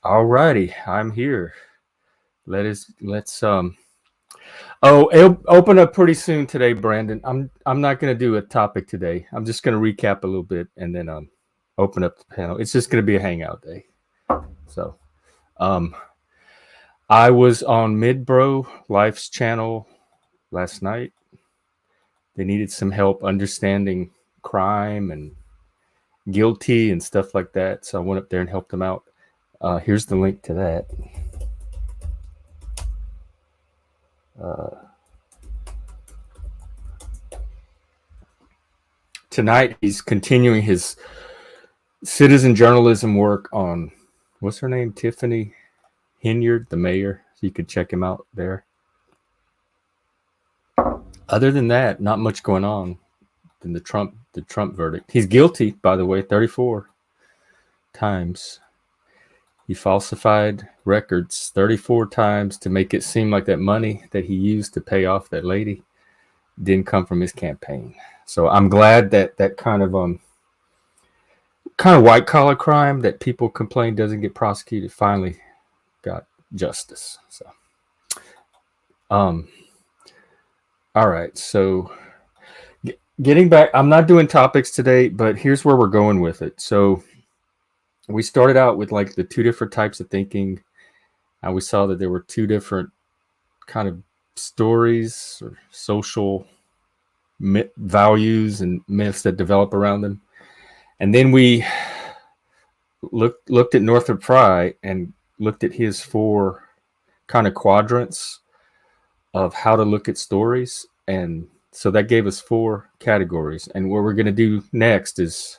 Alrighty, I'm here. Let's it'll open up pretty soon today, Brandon. I'm not gonna do a topic today. I'm just gonna recap a little bit and then open up the panel. It's just gonna be a hangout day. So um I was on Midbro Life's channel last night. They needed some help understanding crime and guilty and stuff like that. So I went up there and helped them out. Here's the link to that. Tonight he's continuing his citizen journalism work on, what's her name, Tiffany Hinyard, the mayor. So you could check him out there. Other than that, not much going on in the Trump verdict. He's guilty, by the way, 34 times. He falsified records 34 times to make it seem like that money that he used to pay off that lady didn't come from his campaign. So I'm glad that kind of white collar crime that people complain doesn't get prosecuted finally got justice. So all right, so getting back, I'm not doing topics today, but here's where we're going with it. So we started out with like the two different types of thinking, and we saw that there were two different kind of stories or social values and myths that develop around them. And then we looked at Northrop Frye and looked at his four kind of quadrants of how to look at stories. And so that gave us four categories. And what we're going to do next is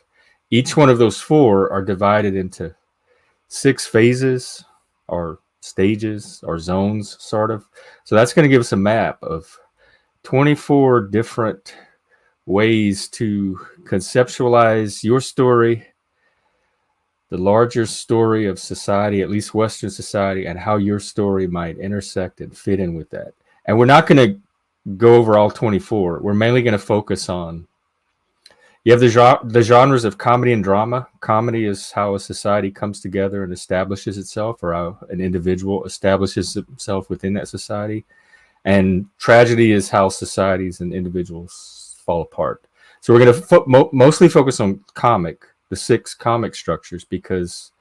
each one of those four are divided into 6 phases or stages or zones, sort of. So that's going to give us a map of 24 different ways to conceptualize your story, the larger story of society, at least Western society, and how your story might intersect and fit in with that. And we're not going to go over all 24. We're mainly going to focus on, you have the genres of comedy and drama. Comedy is how a society comes together and establishes itself, or how an individual establishes himself within that society. And tragedy is how societies and individuals fall apart. So we're going to mostly focus on the 6 comic structures, because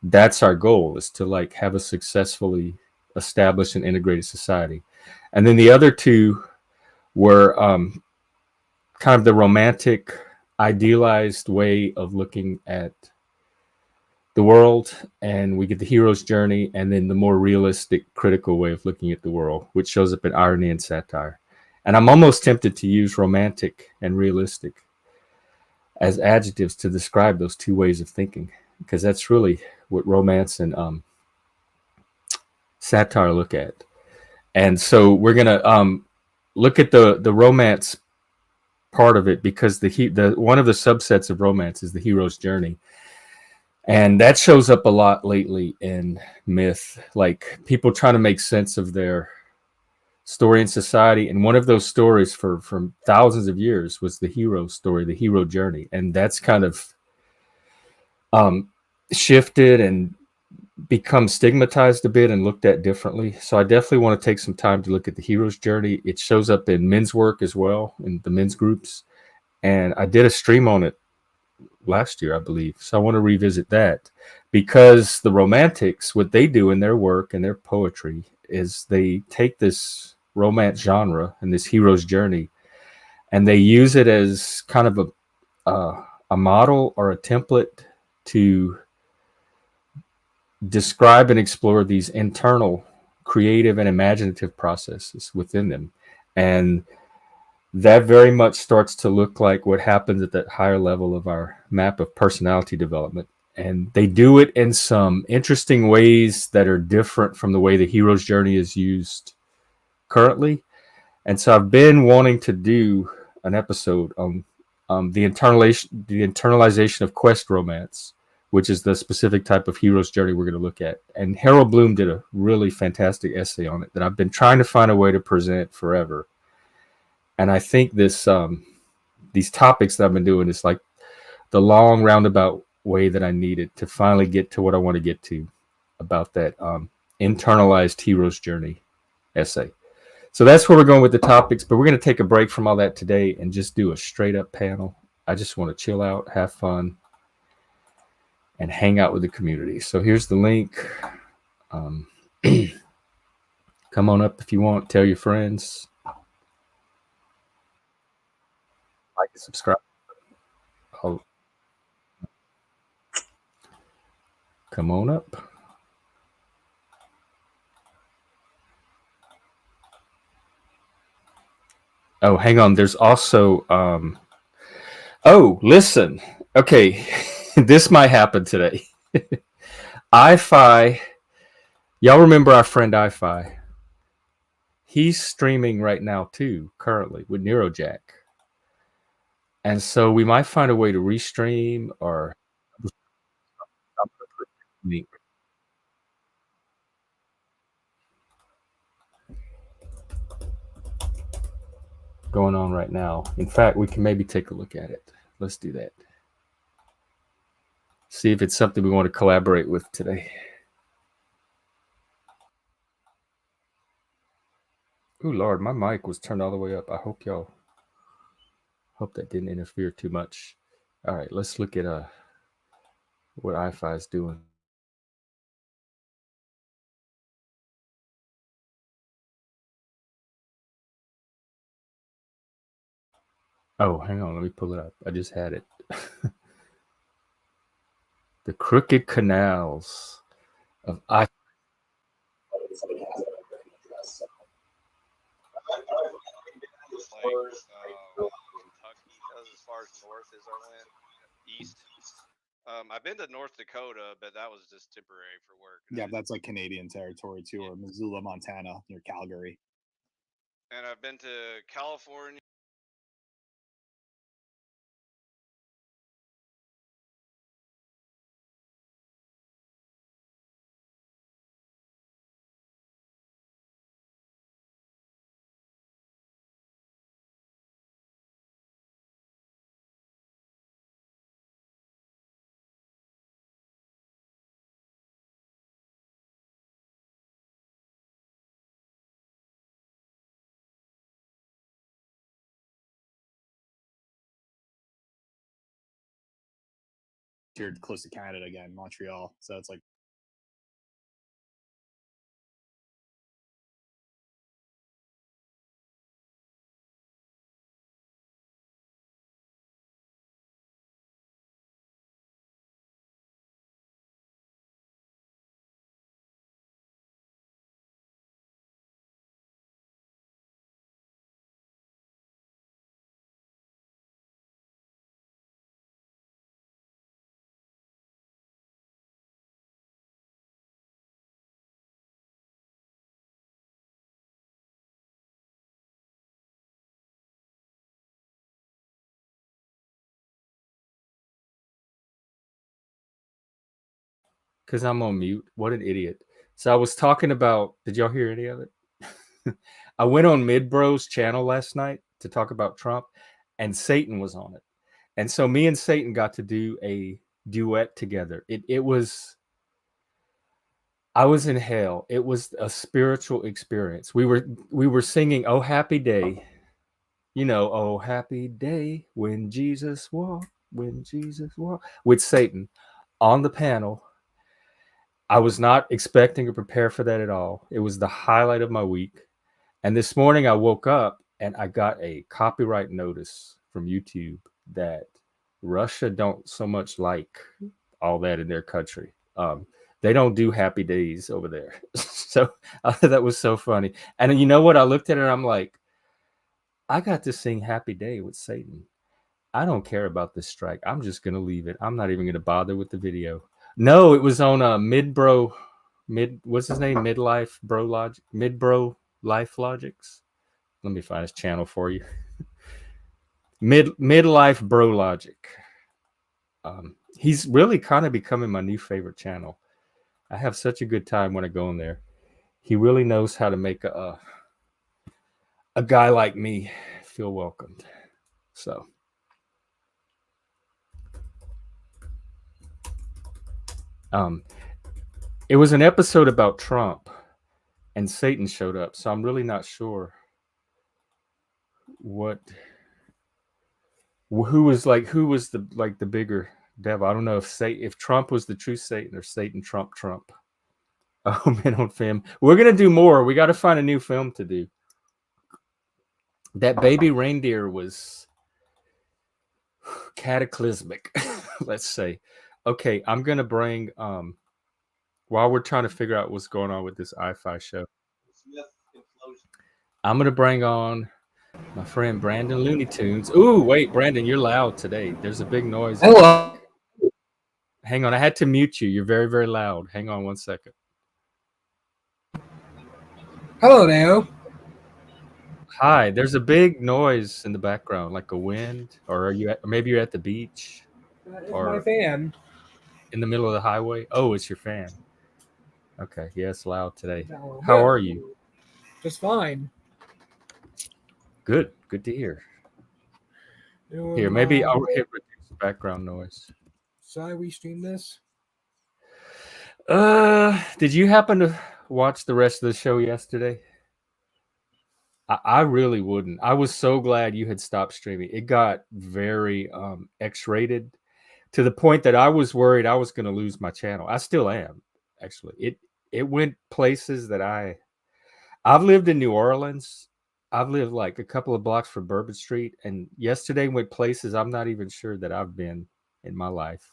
that's our goal, is to like have a successfully established and integrated society. And then the other 2 were kind of the romantic, idealized way of looking at the world, and we get the hero's journey, and then the more realistic, critical way of looking at the world, which shows up in irony and satire. And I'm almost tempted to use romantic and realistic as adjectives to describe those 2 ways of thinking, because that's really what romance and satire look at. And so we're gonna look at the romance part of it, because the one of the subsets of romance is the hero's journey. And that shows up a lot lately in myth, like people trying to make sense of their story in society. And one of those stories for thousands of years was the hero story, the hero journey. And that's kind of shifted and become stigmatized a bit and looked at differently. So I definitely want to take some time to look at the hero's journey. It shows up in men's work as well, in the men's groups. And I did a stream on it last year, I believe. So I want to revisit that, because the romantics, what they do in their work and their poetry is they take this romance genre and this hero's journey, and they use it as kind of a model or a template to describe and explore these internal creative and imaginative processes within them. And that very much starts to look like what happens at that higher level of our map of personality development. And they do it in some interesting ways that are different from the way the hero's journey is used currently. And so I've been wanting to do an episode on the internalization of quest romance, which is the specific type of hero's journey we're going to look at. And Harold Bloom did a really fantastic essay on it that I've been trying to find a way to present forever. And I think this these topics that I've been doing is like the long roundabout way that I needed to finally get to what I want to get to about that internalized hero's journey essay. So that's where we're going with the topics, but we're going to take a break from all that today and just do a straight up panel. I just want to chill out, have fun, and hang out with the community. So here's the link. Come on up if you want. Tell your friends. Like and subscribe. I'll come on up. Oh, hang on. There's also oh, listen. Okay. This might happen today. iFi, y'all remember our friend iFi? He's streaming right now too, currently with Neurojack. And so we might find a way to restream or link going on right now. In fact, we can maybe take a look at it. Let's do that. See if it's something we want to collaborate with today. Oh Lord, my mic was turned all the way up. I hope that didn't interfere too much. All right, let's look at what iFi is doing. Oh, hang on, let me pull it up. I just had it. The crooked canals of I. Kentucky. That was as far as north as I went. East. I've been to North Dakota, but that was just temporary for work. Yeah, that's like Canadian territory too, or Missoula, Montana, near Calgary. And I've been to California. You're close to Canada again, Montreal. So it's like Because I'm on mute. What an idiot. So I was talking about, did y'all hear any of it? I went on Midbro's channel last night to talk about Trump, and Satan was on it. And so me and Satan got to do a duet together. It was, I was in hell. It was a spiritual experience. We were singing "Oh Happy Day," you know, "Oh Happy Day when Jesus walked, with Satan on the panel. I was not expecting to prepare for that at all. It was the highlight of my week. And this morning I woke up and I got a copyright notice from YouTube that Russia don't so much like all that in their country. They don't do happy days over there. So that was so funny. And you know what? I looked at it and I'm like, I got to sing Happy Day with Satan. I don't care about this strike. I'm just going to leave it. I'm not even going to bother with the video. No, it was on what's his name? Midbro Life Logics. Let me find his channel for you. Midlife Bro Logic. He's really kind of becoming my new favorite channel. I have such a good time when I go in there. He really knows how to make a guy like me feel welcomed. So Um, it was an episode about Trump, and Satan showed up. So I'm really not sure what who was the bigger devil. I don't know if Trump was the true Satan or Satan Trump. Oh man, on film. We're gonna do more. We got to find a new film to do. That baby reindeer was cataclysmic. Let's say. Okay, I'm gonna bring while we're trying to figure out what's going on with this iFi show. I'm gonna bring on my friend Brandon Looney Tunes. Ooh, wait, Brandon, you're loud today. There's a big noise. Hello. Hang on, I had to mute you. You're very, very loud. Hang on one second. Hello there. Hi, there's a big noise in the background, like a wind, or maybe you're at the beach It's or my fan. in the middle of the highway. Oh, it's your fan. Okay, yeah, it's loud today. No, How good. are you? Just fine. Good to hear. Doing Here, maybe well. I'll hit reduce background noise. Should I restream this? Did you happen to watch the rest of the show yesterday? I really wouldn't. I was so glad you had stopped streaming. It got very X-rated to the point that I was worried I was going to lose my channel. I still am, actually. It went places that I've lived in New Orleans. I've lived like a couple of blocks from Bourbon Street, and yesterday went places I'm not even sure that I've been in my life.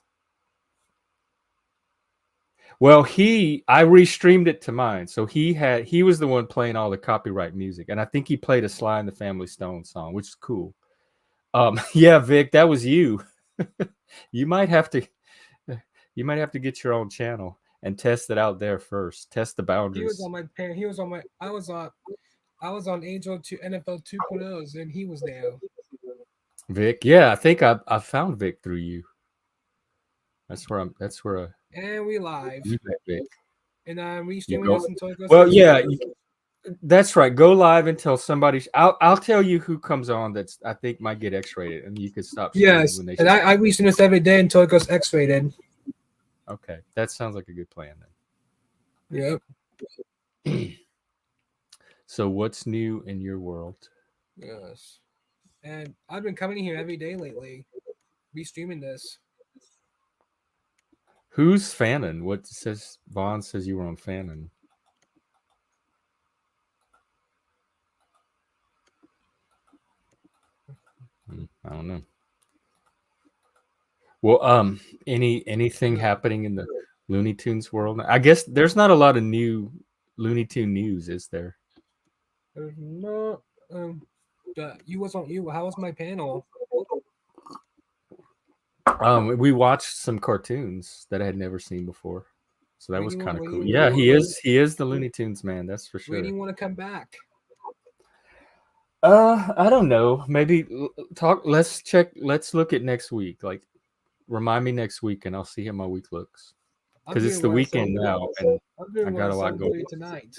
Well, I restreamed it to mine, so he was the one playing all the copyright music, and I think he played a Sly and the Family Stone song, which is cool. Yeah, Vic, that was you. You might have to get your own channel and test it out there first. Test the He boundaries. was on my pan. He was on my. I was on Angel to NFL 2.0s, and he was there. Vic, yeah, I think I found Vic through you. That's where And we live. you met Vic. And I'm You restreaming go- this until it goes. Well, yeah, extra. that's right. Go live until somebody. I'll tell you who comes on that's I think might get X-rated, and you can stop. Yes, when they. and I restream this every day until it goes X-rated. Okay, that sounds like a good plan then. Yep. So, what's new in your world? Yes. And I've been coming here every day lately, restreaming this. Who's Fannin? What says Vaughn says you were on Fannin? I don't know. Well, anything happening in the Looney Tunes world? I guess there's not a lot of new Looney Tune news, is there? There's not. You was on you. How was my panel? We watched some cartoons that I had never seen before, so that was kind of cool. Yeah, he is the Looney Tunes man. That's for sure. When do you want to come back? I don't know. Maybe talk. Let's check. Let's look at next week. Like, remind me next week, and I'll see how my week looks. Because it's the weekend now, and I got a lot going tonight.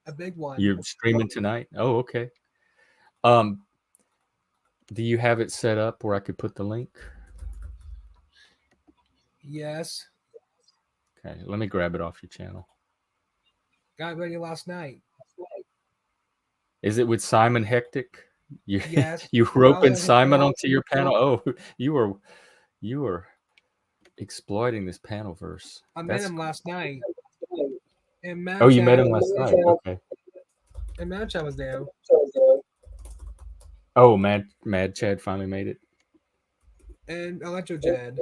A big one. You're streaming tonight? Oh, okay. Do you have it set up where I could put the link? Yes. Okay, let me grab it off your channel. Got ready last night. Is it with Simon Hectic? Yes. You roping Simon onto your panel? Oh, you were exploiting this panel verse. I met him last night. And oh, you met him last night. Okay. And Mad Chad was there. Oh, Mad Chad finally made it. And Electro Chad.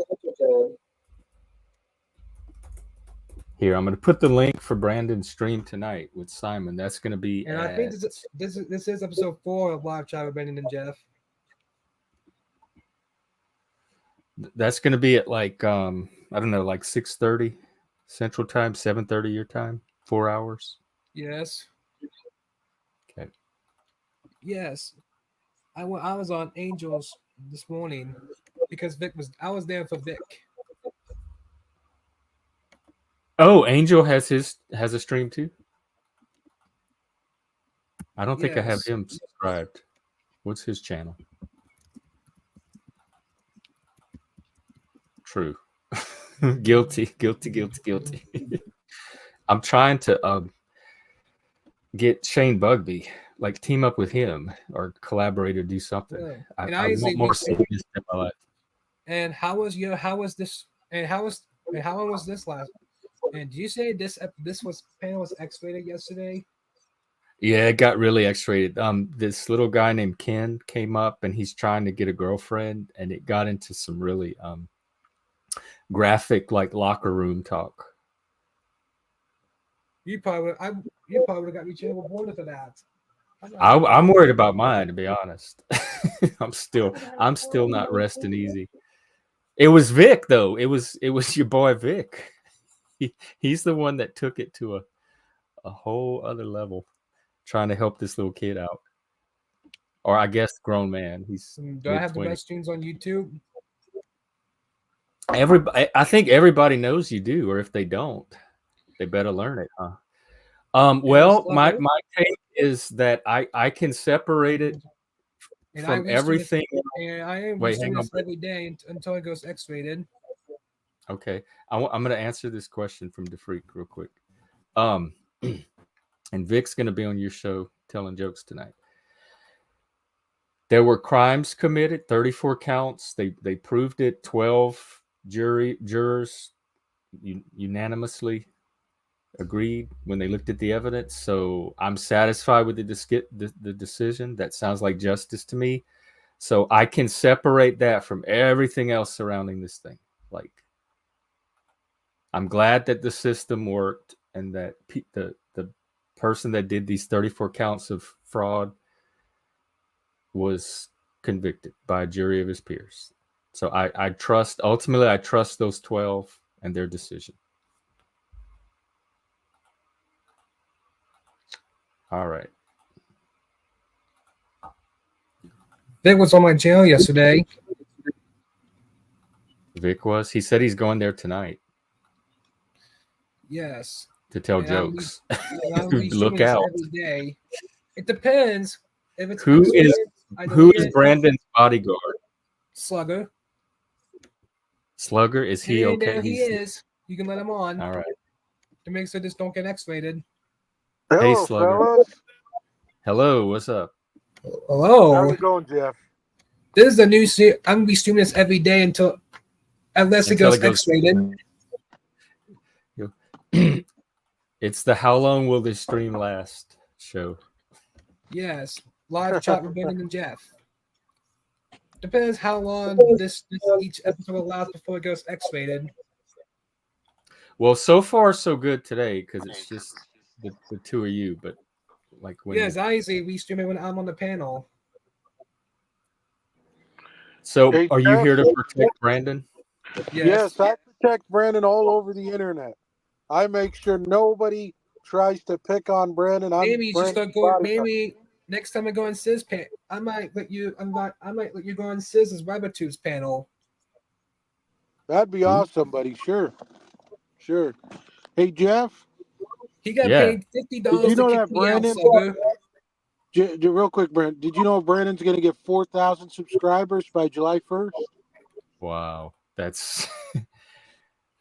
Here, I'm going to put the link for Brandon's stream tonight with Simon. That's going to be. And I think this is episode 4 of Live Chat with Brandon and Jeff. That's going to be at like I don't know, like 6:30 Central Time, 7:30 your time, 4 hours. Yes. Okay. Yes, I was on Angels this morning because I was there for Vic. Oh, Angel has a stream too. I don't think I have him subscribed. What's his channel? True. Guilty. I'm trying to get Shane Bugby, like team up with him or collaborate or do something. Yeah. I, And I honestly, want more seriousness in my life. and how was this? And how long was this last? And did you say this was panel was X-rated yesterday? Yeah, it got really X-rated. This little guy named Ken came up and he's trying to get a girlfriend, and it got into some really graphic, like locker room talk. You probably you probably would have got me channel born for that. I'm worried about mine, to be honest. I'm still not resting easy. It was Vic though. It was your boy Vic. He's the one that took it to a whole other level, trying to help this little kid out. Or I guess grown man. He's Do I have the mid-20s. best streams on YouTube? I think everybody knows you do, or if they don't, they better learn it, huh? Well, my take is that I can separate it And from everything. And I am Wait, streaming hang on. this every day until it goes X-rated. Okay, I'm going to answer this question from DeFreak real quick. And Vic's going to be on your show telling jokes tonight. There were crimes committed, 34 counts. They proved it. 12 jurors unanimously agreed when they looked at the evidence. So I'm satisfied with the decision. That sounds like justice to me. So I can separate that from everything else surrounding this thing. Like, I'm glad that the system worked and that the person that did these 34 counts of fraud was convicted by a jury of his peers. So I trust those 12 and their decision. All right. Vic was on my channel yesterday. Vic was. He said he's going there tonight. Yes. To tell And jokes. Look out. Every day. It depends. If it's who is Brandon's bodyguard? Slugger. Slugger, is he okay? He is. You can let him on. All right. To make sure this don't get X-rated. Hey, Slugger. Fellas. Hello, what's up? Hello. How's it going, Jeff? This is the new series. I'm gonna be streaming this every day unless it goes X-rated. It's the How Long Will This Stream Last show. Yes. Live chat with Brandon and Jeff. Depends how long this each episode will last before it goes X-rated. Well, so far so good today because it's just the two of you. But like when I usually re-stream it when I'm on the panel. So are you here to protect Brandon? Yes, I protect Brandon all over the internet. I make sure nobody tries to pick on Brandon. Maybe next time I go on Sis I might let you go on Siz's Rabbitoo's panel. That'd be awesome, buddy. Sure. Hey, Jeff. He got paid $50 Did you know to that kick me out, Brandon? Slugger. Real quick, Brandon. Did you know Brandon's going to get 4,000 subscribers by July 1st? Wow, that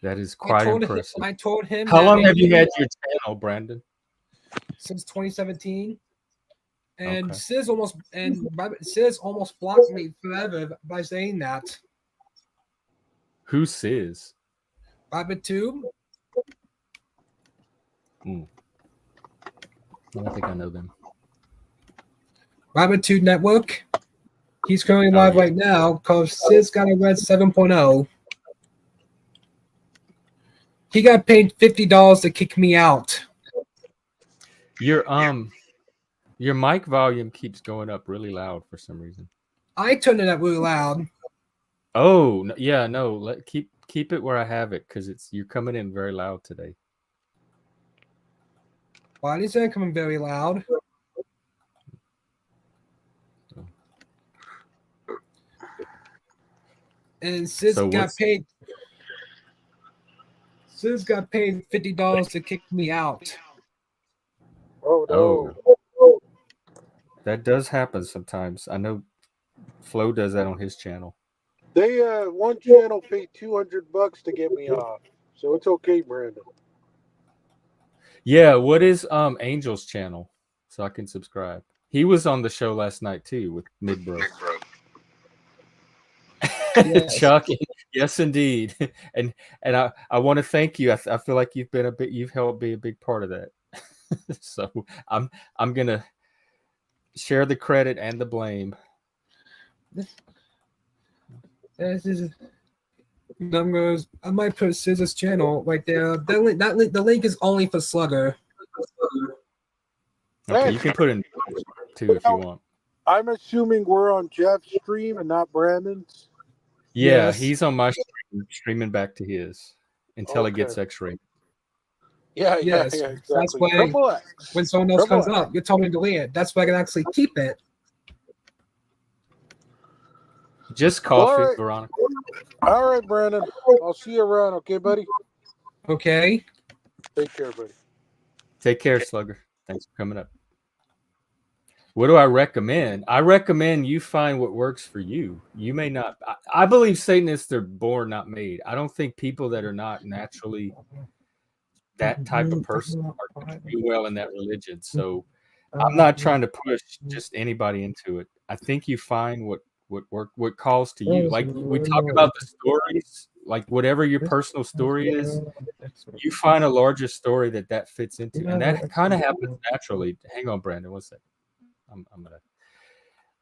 is quite impressive. I told him. How long have you had your channel, Brandon? Since 2017. And Sis almost blocked me forever by saying that. Who's Sis? Rabbitoob. I don't think I know them. Rabbitoob Network. He's currently live right now because Sis got a red 7.0. He got paid $50 to kick me out. Your mic volume keeps going up really loud for some reason. I turned it up really loud. Oh yeah, no. Keep it where I have it because you're coming in very loud today. Why did it come in very loud? And Sis got paid. Sis got paid $50 to kick me out. Oh. That does happen sometimes. I know Flo does that on his channel. They one channel paid $200 to get me off, so it's okay, Brandon. Yeah, what is Angel's channel so I can subscribe? He was on the show last night too with Midbro. Yes. Chuck, yes indeed. And I want to thank you. I feel like you've helped be a big part of that. So I'm gonna share the credit and the blame. This is numbers. I might put Scissor's channel right there. The link is only for Slugger. Okay, you can put in too if you want. I'm assuming we're on Jeff's stream and not Brandon's. Yeah, Yes. he's on my stream, streaming back to his until it Okay. gets X-ray. Yeah, Yes. exactly. That's why Triple X. when someone else Triple comes X. up, you're telling me to delete it. That's why I can actually keep it. Just coffee, All right. Veronica. All right, Brandon. I'll see you around, okay, buddy? Okay. Take care, buddy. Take care, Slugger. Thanks for coming up. What do I recommend? I recommend you find what works for you. You may not. I believe Satanists are born, not made. I don't think people that are not naturally that type of person are going to do well in that religion. So I'm not trying to push just anybody into it. I think you find what calls to you. Like we talk about the stories, like whatever your personal story is, you find a larger story that fits into, and that kind of happens naturally. Hang on, Brandon, one second. I'm gonna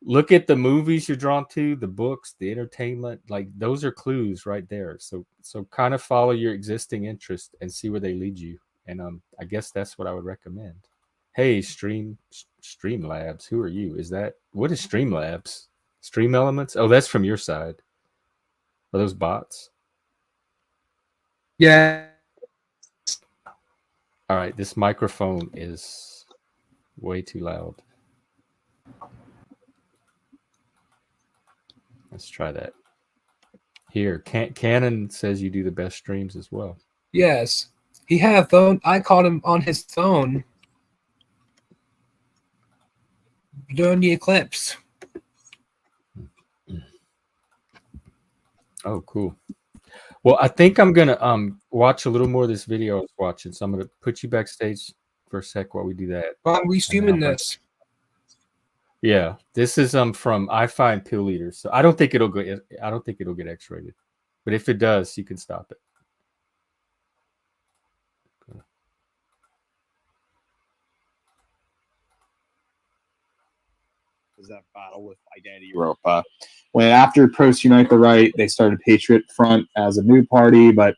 look at the movies you're drawn to, the books, the entertainment. Like those are clues right there. So kind of follow your existing interest and see where they lead you. And I guess that's what I would recommend. Hey, Streamlabs, who are you? What is Streamlabs? Stream Elements? Oh, that's from your side. Are those bots? Yeah. All right, this microphone is way too loud. Let's try that. Here, Cannon says you do the best streams as well. Yes. He had a phone. I called him on his phone during the eclipse. Oh, cool. Well, I think I'm gonna watch a little more of this video I was watching. So I'm gonna put you backstage for a sec while we do that. Well, I'm restreaming this. Yeah, this is from I Find Pill Leaders. So I don't think it'll get X-rated, but if it does, you can stop it. Was that battle with Identity Europa? When after Post Unite the Right, they started Patriot Front as a new party, but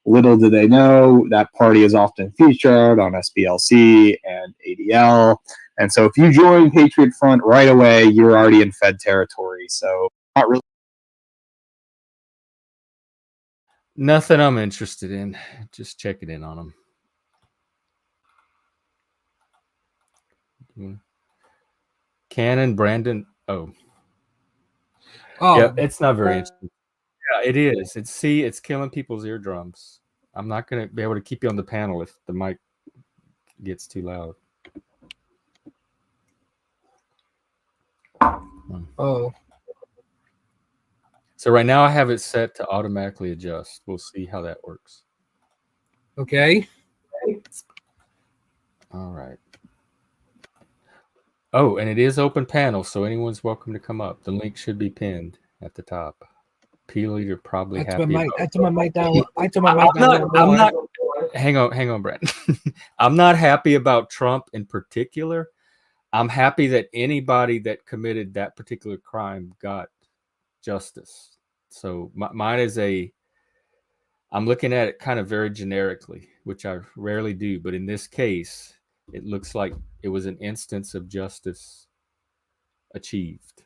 little did they know that party is often featured on SPLC and ADL. And so if you join Patriot Front right away, you're already in Fed territory. So not really. Nothing I'm interested in. Just checking in on them. Cannon, Brandon. Oh, yeah, it's not very interesting. Yeah, it is. It's killing people's eardrums. I'm not going to be able to keep you on the panel if the mic gets too loud. Oh. So right now I have it set to automatically adjust. We'll see how that works. Okay. All right. Oh, and it is open panel, so anyone's welcome to come up. The link should be pinned at the top. P Leader probably happy. I took my mic down. I'm not. Hang on, Brent. I'm not happy about Trump in particular. I'm happy that anybody that committed that particular crime got justice. So mine is I'm looking at it kind of very generically, which I rarely do, but in this case, it looks like it was an instance of justice achieved.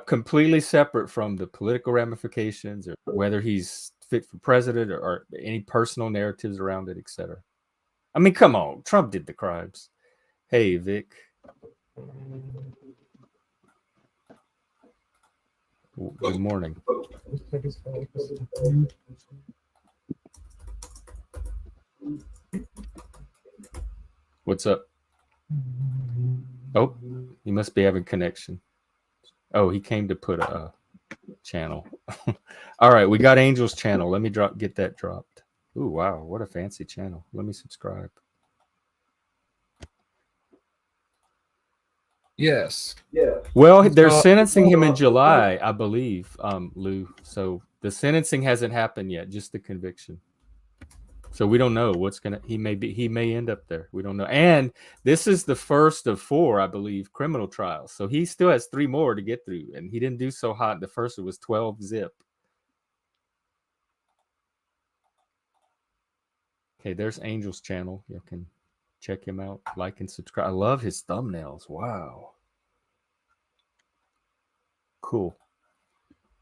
Completely separate from the political ramifications or whether he's fit for president or any personal narratives around it, etc. I mean, come on, Trump did the crimes. Hey, Vic. Good morning. What's up? Oh, he must be having connection. Oh, he came to put a channel. All right, we got Angel's channel. Let me get that dropped. Ooh, wow, what a fancy channel. Let me subscribe. Yes. Well, they're sentencing him in July, I believe, Lou. So the sentencing hasn't happened yet, just the conviction. So we don't know what's gonna. He may end up there. We don't know. And this is the first of 4, I believe, criminal trials. So he still has 3 more to get through, and he didn't do so hot. The first it was 12 zip. Okay, there's Angel's channel. You can check him out, like and subscribe. I love his thumbnails. Wow. Cool.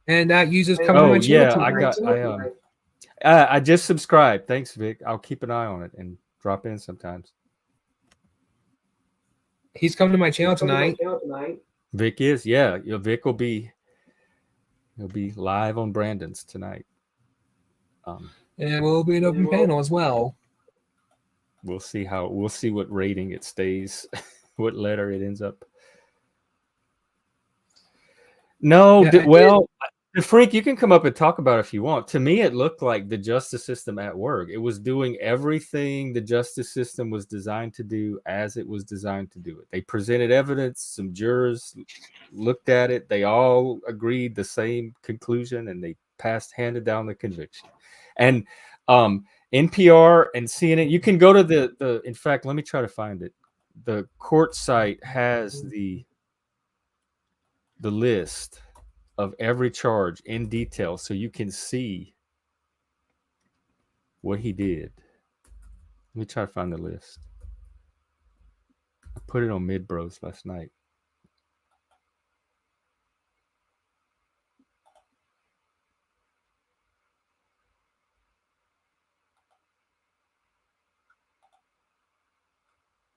And that user's coming to my channel tonight. I just subscribed. Thanks, Vic. I'll keep an eye on it and drop in sometimes. He's coming to my channel tonight. Vic is, yeah. Vic will be. He'll be live on Brandon's tonight. And we'll be an open panel as well. We'll see what rating it stays, what letter it ends up. No, the freak, you can come up and talk about it if you want. To me, it looked like the justice system at work. It was doing everything the justice system was designed to do as it was designed to do it. They presented evidence, some jurors looked at it, they all agreed the same conclusion, and they handed down the conviction. And NPR and CNN, you can go to the in fact, let me try to find it. The court site has the list of every charge in detail, so you can see what he did. Let me try to find the list. I put it on Mid Bros last night.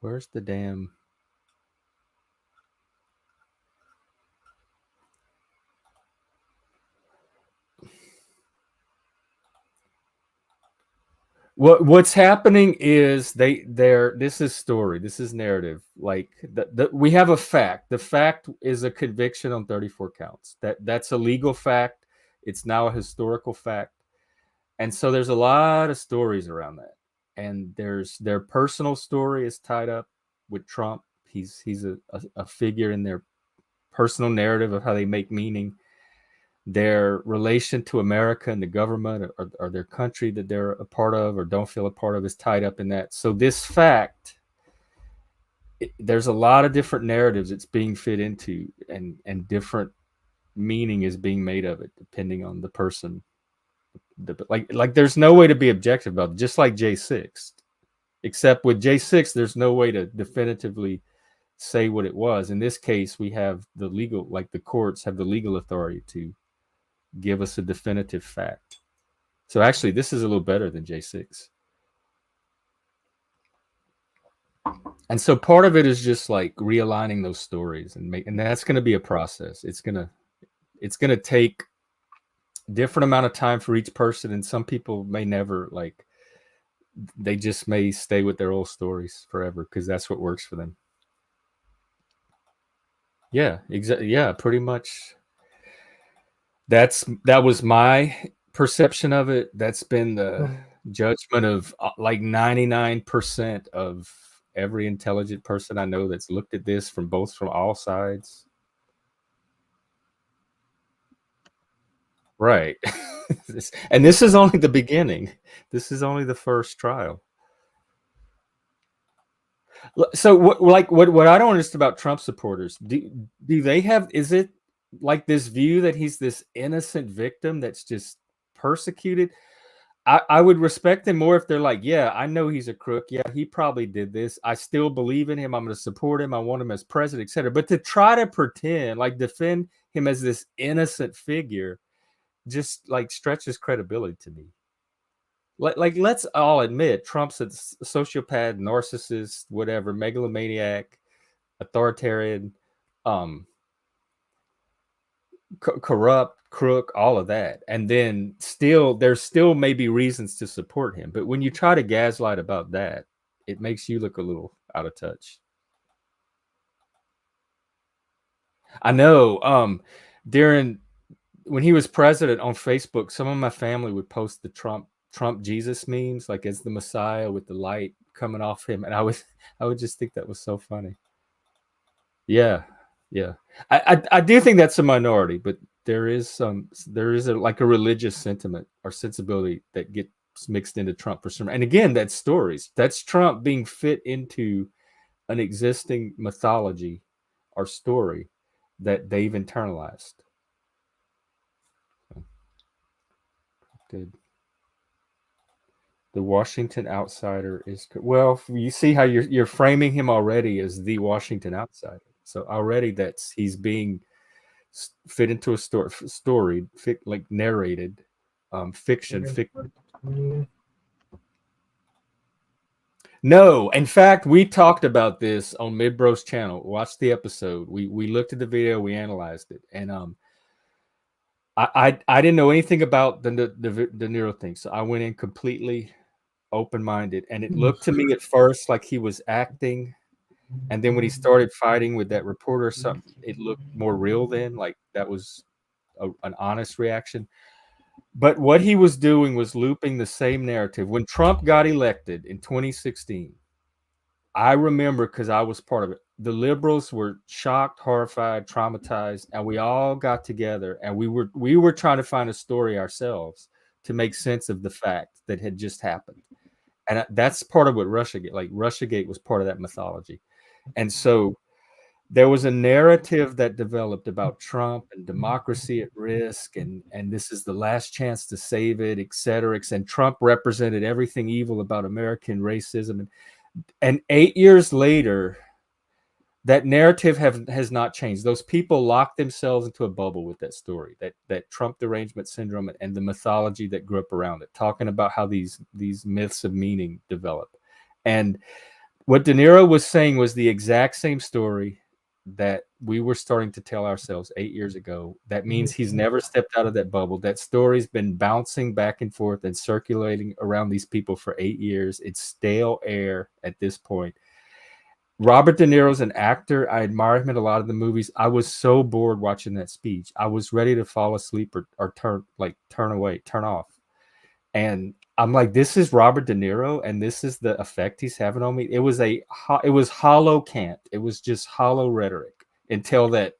Where's the damn... What's happening is this is story, this is narrative. Like we have a fact. The fact is a conviction on 34 counts. That's a legal fact. It's now a historical fact. And so there's a lot of stories around that. And their personal story is tied up with Trump. He's a figure in their personal narrative of how they make meaning. Their relation to America and the government or their country that they're a part of or don't feel a part of is tied up in that. So this fact, there's a lot of different narratives it's being fit into, and different meaning is being made of it depending on the person. Like there's no way to be objective about it, just like J6. Except with J6, there's no way to definitively say what it was. In this case, we have the legal, like the courts have the legal authority to give us a definitive fact. So actually, this is a little better than J6. And so part of it is just like realigning those stories and that's going to be a process. It's going to take different amount of time for each person, and some people may never, like, they just may stay with their old stories forever because that's what works for them. Yeah, exactly. Yeah, pretty much. That was my perception of it. That's been the judgment of like 99% of every intelligent person I know that's looked at this from all sides. Right. And this is only the beginning. This is only the first trial. So what I don't understand about Trump supporters, do they have, is it like this view that he's this innocent victim that's just persecuted? I would respect them more if they're like, yeah, I know he's a crook. Yeah, he probably did this. I still believe in him. I'm going to support him. I want him as president, etc. But to try to pretend, like defend him as this innocent figure, just like stretches credibility to me. Like let's all admit Trump's a sociopath, narcissist, whatever, megalomaniac, authoritarian, corrupt, crook, all of that. And then there's still maybe reasons to support him. But when you try to gaslight about that, it makes you look a little out of touch. I know during when he was president on Facebook, some of my family would post the Trump Jesus memes, like as the Messiah with the light coming off him, and I would just think that was so funny. Yeah, yeah. I do think that's a minority, but there is like a religious sentiment or sensibility that gets mixed into Trump for some. And again, that's stories. That's Trump being fit into an existing mythology or story that they've internalized. Good. The Washington outsider is well. You see how you're framing him already as the Washington outsider. So already he's being fit into a story like narrated fiction. No, in fact, we talked about this on Midbro's channel. Watch the episode. We looked at the video, we analyzed it, and I didn't know anything about the neuro thing, so I went in completely open-minded, and it looked to me at first like he was acting, and then when he started fighting with that reporter or something, it looked more real then, like that was an honest reaction. But what he was doing was looping the same narrative. When Trump got elected in 2016, I remember, because I was part of it, the liberals were shocked, horrified, traumatized, and we all got together and we were trying to find a story ourselves to make sense of the fact that had just happened. And that's part of what Russiagate was part of that mythology. And so there was a narrative that developed about Trump and democracy at risk, and this is the last chance to save it, et cetera. And Trump represented everything evil about American racism. And 8 years later, that narrative has not changed. Those people locked themselves into a bubble with that story, that Trump derangement syndrome and the mythology that grew up around it, talking about how these myths of meaning develop. And what De Niro was saying was the exact same story that we were starting to tell ourselves 8 years ago. That means he's never stepped out of that bubble. That story's been bouncing back and forth and circulating around these people for 8 years. It's stale air at this point. Robert De Niro's an actor. I admire him in a lot of the movies. I was so bored watching that speech. I was ready to fall asleep or turn away, turn off. And I'm like, this is Robert De Niro, and this is the effect he's having on me. It was hollow cant. It was just hollow rhetoric until that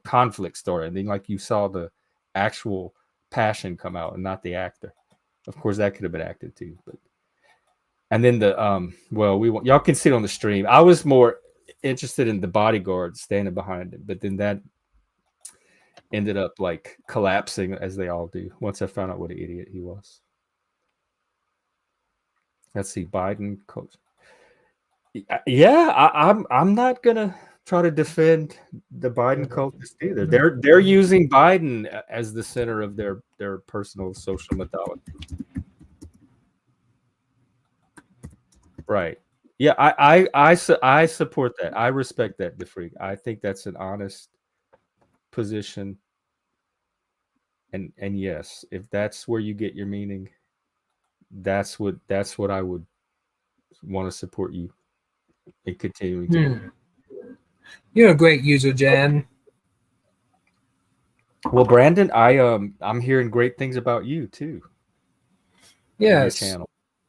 conflict story. And then, like, you saw the actual passion come out and not the actor. Of course, that could have been acted too. But and then y'all can see it on the stream. I was more interested in the bodyguard standing behind him, but then that ended up like collapsing, as they all do, once I found out what an idiot he was. Let's see, Biden coach. Yeah, I'm not gonna try to defend the Biden cultists either. They're using Biden as the center of their personal social mythology. Right. Yeah, I support that. I respect that, DeFreak. I think that's an honest position. And yes, if that's where you get your meaning, that's what I would want to support you in continuing to do. You're a great user, Jan. Well, Brandon, I'm hearing great things about you too. Yes. Your channel.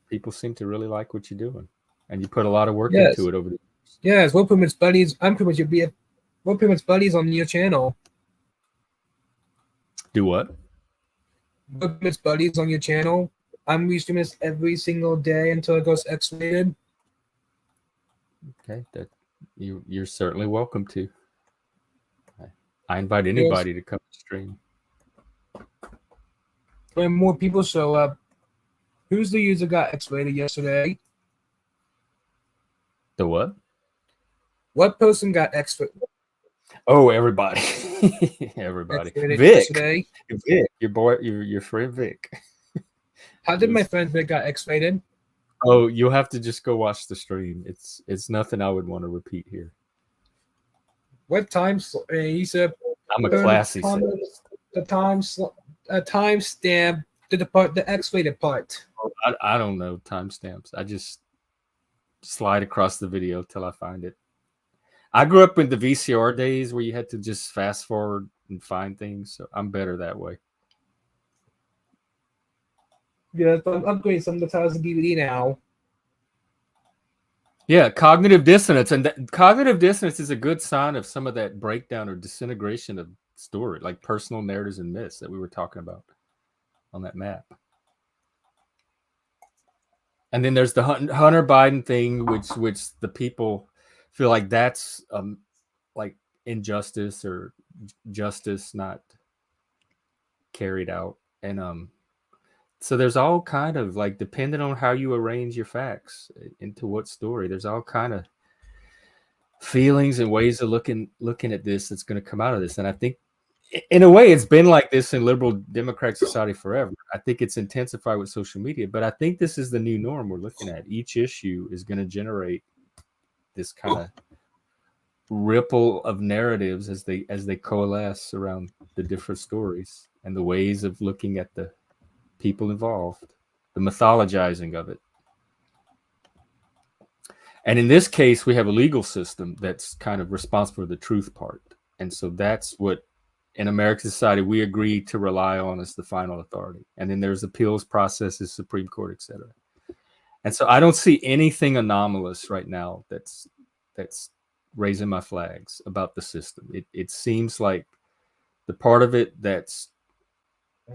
People seem to really like what you're doing, and you put a lot of work into it over the years. Yes, we're pretty much buddies. We're pretty much buddies on your channel. Do what? We're pretty much buddies on your channel. I'm restreaming this every single day until it goes X-rated. Okay, that you're certainly welcome to. I invite anybody to come stream. When more people show up, who's the user got X-rated yesterday? The what? What person got X-rated? Oh, everybody. Everybody. Vic. Vic, your boy, your friend Vic. How did my friend Vic got X-rated? Oh, you'll have to just go watch the stream. It's nothing I would want to repeat here. What time? He said. I'm a classy. The timestamp to the X-rated part. I don't know timestamps. I just slide across the video till I find it. I grew up in the VCR days where you had to just fast forward and find things. So I'm better that way. Yeah, I'm upgrading some of the titles in DVD now. Yeah, cognitive dissonance, and cognitive dissonance is a good sign of some of that breakdown or disintegration of story, like personal narratives and myths that we were talking about on that map. And then there's the Hunter Biden thing, which the people feel like that's like injustice or justice not carried out, and so there's all kind of like, depending on how you arrange your facts into what story, there's all kind of feelings and ways of looking at this that's going to come out of this. And I think in a way it's been like this in liberal democratic society forever. I think it's intensified with social media, but I think this is the new norm we're looking at. Each issue is going to generate this kind of ripple of narratives as they coalesce around the different stories and the ways of looking at the people involved, the mythologizing of it. And in this case, we have a legal system that's kind of responsible for the truth part. And so that's what, in American society, we agree to rely on as the final authority. And then there's appeals processes, Supreme Court, etc. And so I don't see anything anomalous right now that's raising my flags about the system. It seems like the part of it that's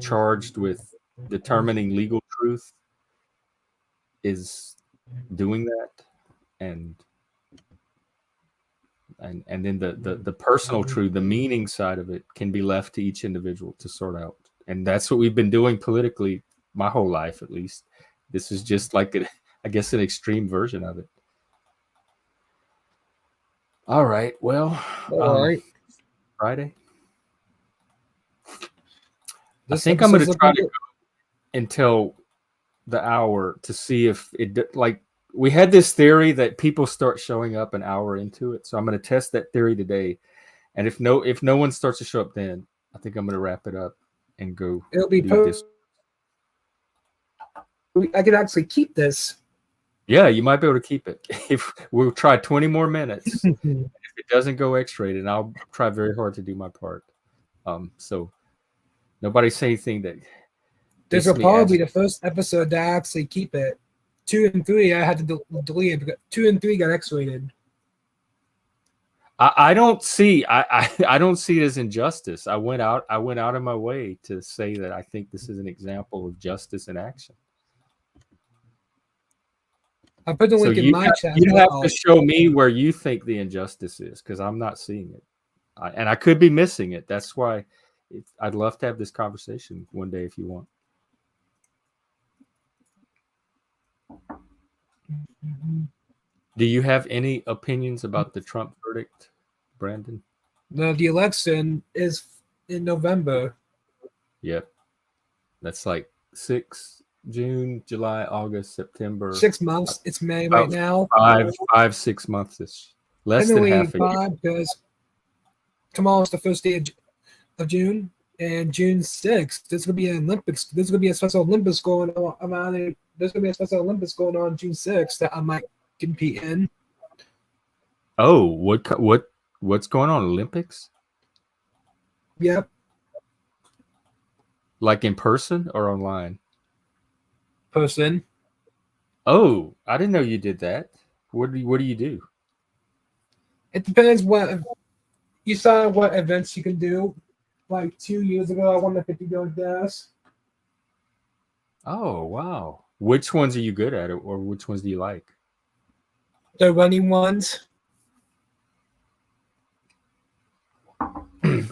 charged with determining legal truth is doing that, and then the personal truth, the meaning side of it, can be left to each individual to sort out. And that's what we've been doing politically my whole life, at least. This is just like I guess an extreme version of it. All right, well, All right. Friday. This I think I'm going to episode's try looking to go until the hour to see if it, like, we had this theory that people start showing up an hour into it. So I'm going to test that theory today. And if no one starts to show up, then I think I'm going to wrap it up and go It'll be do this. I could actually keep this. Yeah, you might be able to keep it. If we'll try 20 more minutes. If it doesn't go X-rated, I'll try very hard to do my part. So nobody say anything that This will probably be the first episode to actually keep it. 2 and 3, I had to delete it because 2 and 3 got X-rated. I don't see I don't see it as injustice. I went out of my way to say that I think this is an example of justice in action. I put the So link in my chat. You have to show me where you think the injustice is, because I'm not seeing it, and I could be missing it. That's why I'd love to have this conversation one day if you want. Do you have any opinions about the Trump verdict, Brandon? No, the election is in November. Yep. That's like 6 June, July, August, September. 6 months. It's May right now. 6 months. It's less than half a year. Because tomorrow's the first day of June, and June 6th, there's gonna be an Olympics. There's gonna be a special Olympics going on. There's gonna be a special Olympics going on June 6th that I might compete in. Oh, what's going on? Olympics? Yep. Like in person or online? Person. Oh, I didn't know you did that. What do you do? It depends what you saw. What events you can do. Like 2 years ago, I won the 50-yard dash. Oh, wow. Which ones are you good at, or which ones do you like? The running ones.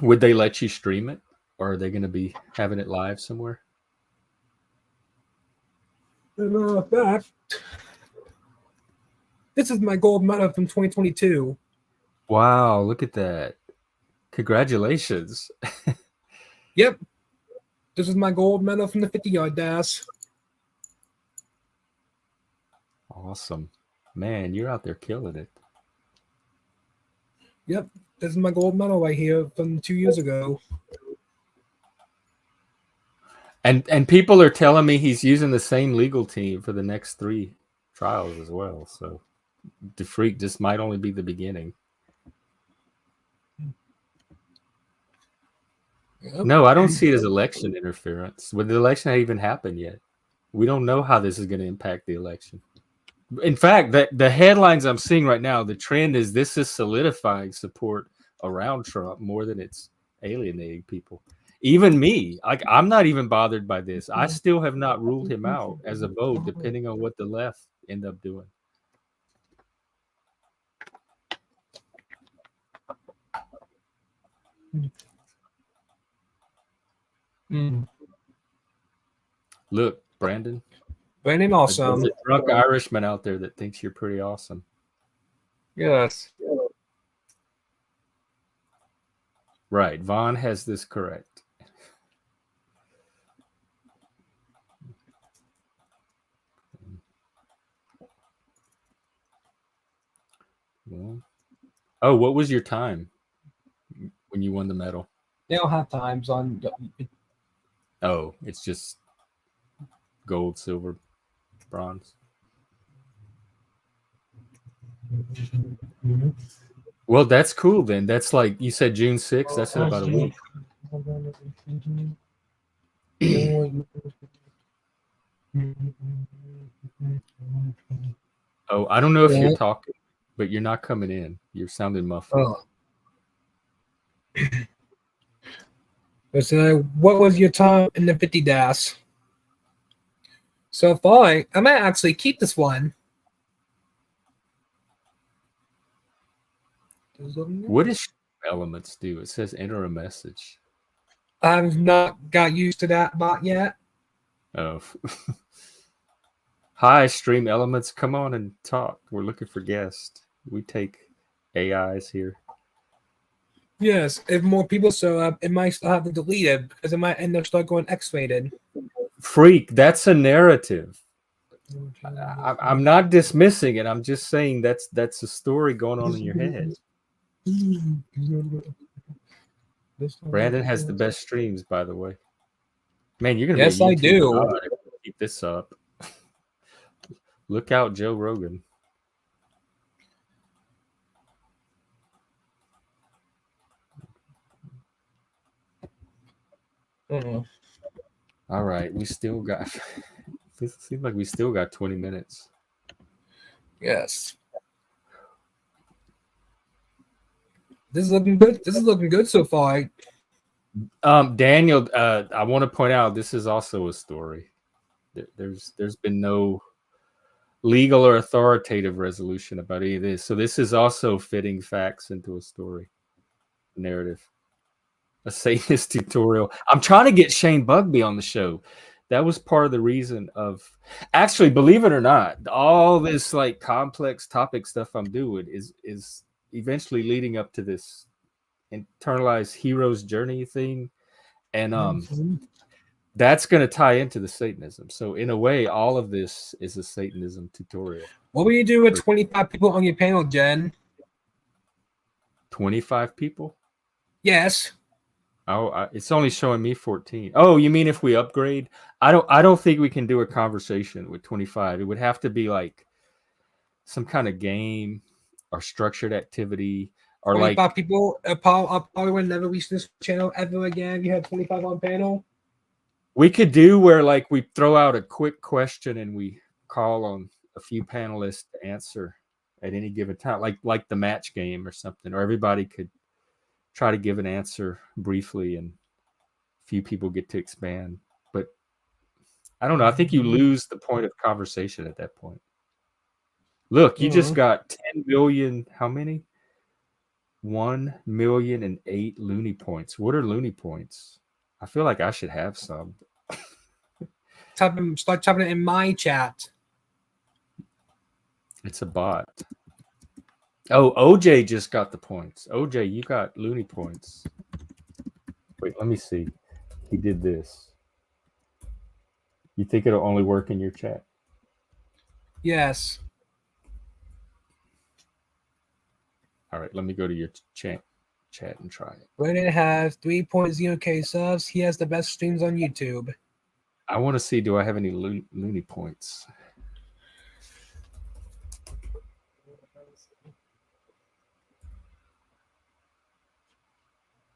Would they let you stream it, or are they going to be having it live somewhere? In fact, this is my gold medal from 2022. Wow, look at that. Congratulations. Yep. This is my gold medal from the 50-yard dash. Awesome. Man, you're out there killing it. Yep. This is my gold medal right here from 2 years ago. And people are telling me he's using the same legal team for the next 3 trials as well. So the freak just might only be the beginning. Yep. No, I don't see it as election interference. With the election not even happened yet. We don't know how this is going to impact the election. In fact, the headlines I'm seeing right now, the trend is this is solidifying support around Trump more than it's alienating people. Even me, I'm not even bothered by this. I still have not ruled him out as a vote, depending on what the left end up doing. Mm. Look, Brandon, Brandon awesome. there's a drunk Irishman out there that thinks you're pretty awesome. Yes. Right, Vaughn has this correct. Well, oh, what was your time when you won the medal? They don't have times on. Oh, it's just gold, silver, bronze. Well, that's cool then. That's like you said, June 6th. That's in about a week. Oh, I don't know if you're talking, but you're not coming in. You're sounding muffled. So, what was your time in the 50 dash? So far, I might actually keep this one. What does elements do? It says enter a message. I've not got used to that bot yet. Oh. Hi, Stream Elements. Come on and talk. We're looking for guests. We take AIs here. Yes, if more people show up, it might still have to delete it because it might end up start going X-rated. Freak, that's a narrative. I'm not dismissing it. I'm just saying that's a story going on in your head. Brandon has the best streams, by the way. Man, you're gonna yes, be a I YouTube do. god if you keep this up. Look out, Joe Rogan. All right, we still got. It seems like we still got 20 minutes. Yes. This is looking good. This is looking good so far. Daniel, I want to point out this is also a story. There's been no legal or authoritative resolution about any of this. So this is also fitting facts into a story, narrative. A Satanist tutorial. I'm trying to get Shane Bugbee on the show. That was part of the reason of actually, believe it or not, all this like complex topic stuff I'm doing is eventually leading up to this internalized hero's journey thing. And that's going to tie into the Satanism. So in a way, all of this is a Satanism tutorial. What will you do with 25 people on your panel, Jen? 25 people? Yes. Oh, it's only showing me 14. Oh, you mean if we upgrade? I don't think we can do a conversation with 25. It would have to be like some kind of game or structured activity or 25 like people. I probably would never reach this channel ever again. You had 25 on panel. we could do where like we throw out a quick question and we call on a few panelists to answer at any given time, like the match game or something, or everybody could try to give an answer briefly and few people get to expand. But I don't know. I think you lose the point of conversation at that point. Look, you just got 10 million. How many? 1,000,008 loony points. What are loony points? I feel like I should have some. Start typing it in my chat. It's a bot. Oh, OJ just got the points. OJ, you got loony points. Wait, let me see. He did this. You think it'll only work in your chat? Yes. All right, let me go to your chat and try it. Brandon has 3.0K subs. He has the best streams on YouTube. I want to see, do I have any loony points?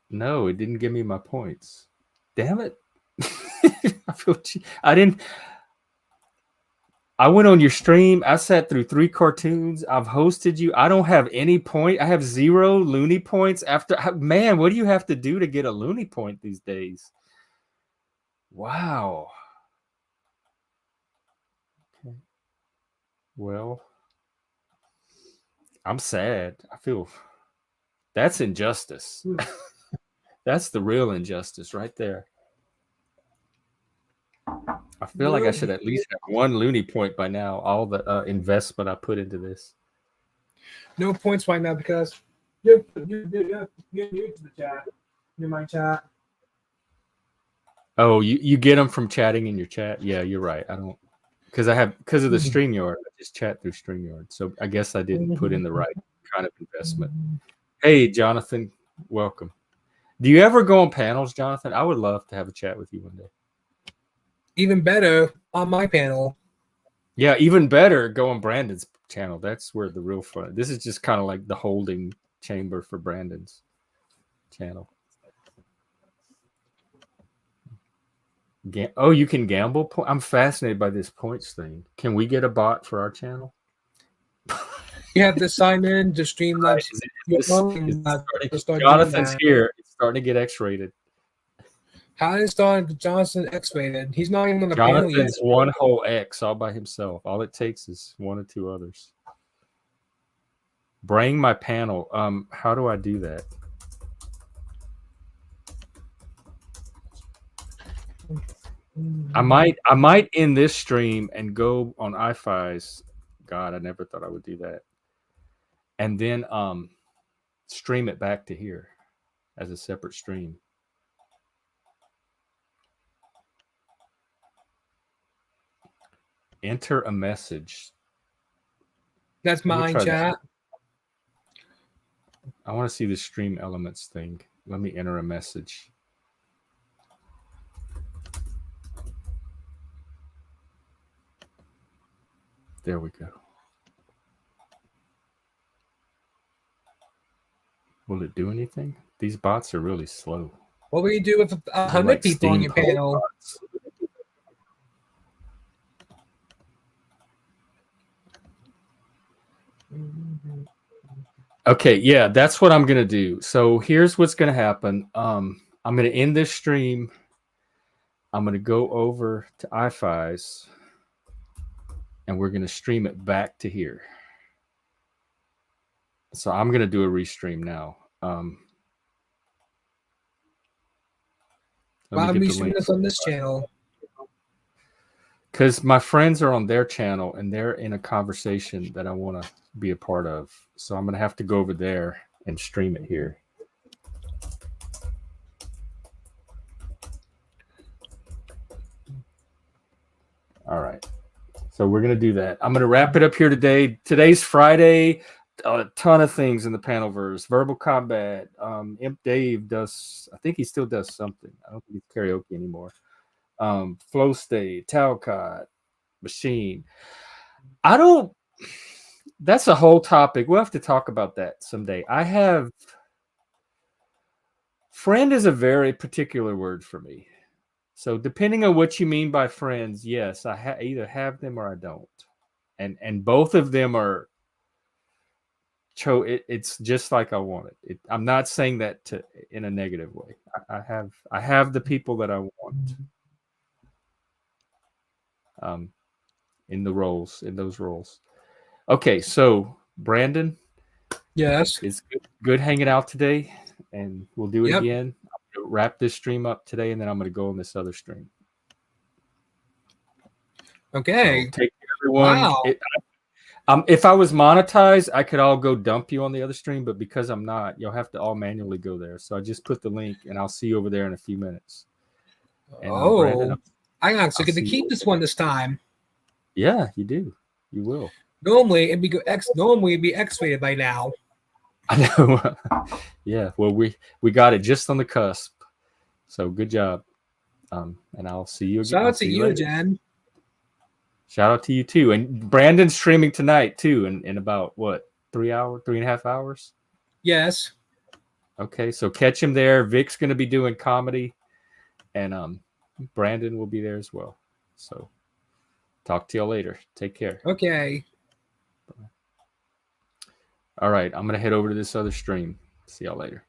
No, it didn't give me my points. Damn it. I didn't. I went on your stream. I sat through 3 cartoons. I've hosted you. I don't have any point. I have 0 loony points after. Man, what do you have to do to get a loony point these days? Wow. Okay. Well, I'm sad. I feel that's injustice. That's the real injustice right there. I feel like I should at least have 1 loony point by now. All the investment I put into this. No points right now because you're new to the chat. You're my chat. Oh, you get them from chatting in your chat. Yeah, you're right. I don't because of the StreamYard. I just chat through StreamYard. So I guess I didn't put in the right kind of investment. Hey, Jonathan, welcome. Do you ever go on panels, Jonathan? I would love to have a chat with you one day. Even better on my panel. Yeah, even better, go on Brandon's channel. That's where the real fun. This is just kind of like the holding chamber for Brandon's channel. Oh, you can gamble? I'm fascinated by this points thing. Can we get a bot for our channel? You have to sign in to Streamlabs. Jonathan's here. It's starting to get X-rated. How is Johnson X-rated? He's not even on the panel yet. Jonathan's one whole X all by himself. All it takes is 1 or 2 others. Bring my panel. How do I do that? I might end this stream and go on iFi's. God, I never thought I would do that. And then stream it back to here as a separate stream. Enter a message. That's mine, chat. I want to see the stream elements thing. Let me enter a message. There we go. Will it do anything? These bots are really slow. What will you do with 100 like people on your panel? Bots. Okay, yeah, that's what I'm gonna do. So here's what's gonna happen. I'm gonna end this stream. I'm gonna go over to iFi's, and we're gonna stream it back to here. So I'm gonna do a restream now. Why are we streaming this on this channel? Because my friends are on their channel and they're in a conversation that I want to be a part of. So I'm going to have to go over there and stream it here. All right. So we're going to do that. I'm going to wrap it up here today. Today's Friday. A ton of things in the Panelverse. Verbal Combat. Imp Dave does, I think he still does something. I don't think he's karaoke anymore. Flow State, Talcott, Machine. That's a whole topic. We'll have to talk about that someday. Friend is a very particular word for me. So depending on what you mean by friends, yes, I either have them or I don't. And both of them are, it's just like I want it. I'm not saying that in a negative way. I have the people that I want. In those roles. Okay, so Brandon. Yes. It's good hanging out today, and we'll do it again. I'm gonna wrap this stream up today, and then I'm gonna go on this other stream. Okay. So take care, everyone. Wow. If I was monetized, I could all go dump you on the other stream, but because I'm not, you'll have to all manually go there. So I just put the link, and I'll see you over there in a few minutes. And, Brandon, I actually get to keep this one this time. Yeah, you do. You will. Normally it'd be X-rated by now. I know. Yeah. Well, we got it just on the cusp. So good job. And I'll see you again. Shout out to you, Jen. Shout out to you too. And Brandon's streaming tonight too, in about what, 3.5 hours? Yes. Okay, so catch him there. Vic's going to be doing comedy, and Brandon will be there as well. So talk to y'all later. Take care. Okay. All right, I'm going to head over to this other stream. See y'all later.